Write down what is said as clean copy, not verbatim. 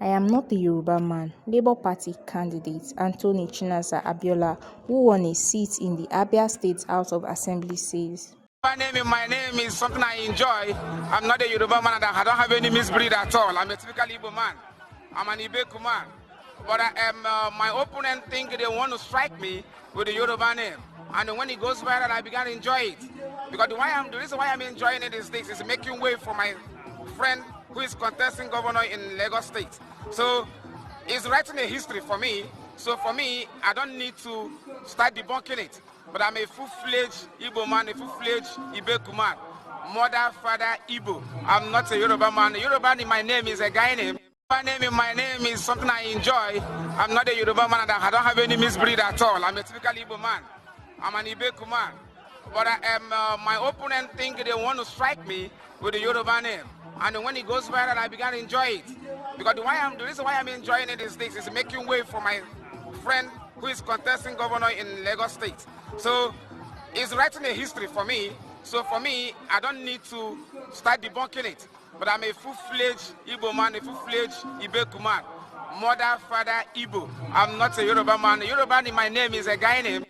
I am not a Yoruba man. Labour Party candidate Anthony Chinasa Abiola, who won a seat in the Abia State House of Assembly, says, My name is something I enjoy. I'm not a Yoruba man and I don't have any misbreed at all. I'm a typical Igbo man. I'm an Ibeku man. But my opponent think they want to strike me with the Yoruba name. And when it goes viral, I began to enjoy it. Because the reason why I'm enjoying it is this, is making way for my friend who is contesting governor in Lagos State. So it's writing a history for me. So for me, I don't need to start debunking it. But I'm a full-fledged Igbo man, a full-fledged Ibeku man. Mother, father, Igbo. I'm not a Yoruba man. Yoruba in my name is a guy name. My name is something I enjoy. I'm not a Yoruba man and I don't have any misbreed at all. I'm a typical Igbo man. I'm an Ibeku man. But my opponent think they want to strike me with the Yoruba name. And when it goes viral, I began to enjoy it. Because the reason why I'm enjoying it is this, is making way for my friend who is contesting governor in Lagos State. So it's writing a history for me. So for me, I don't need to start debunking it. But I'm a full-fledged Igbo man, a full-fledged Ibeku man. Mother, father, Igbo. I'm not a Yoruba man. Yoruba in my name is a guy name.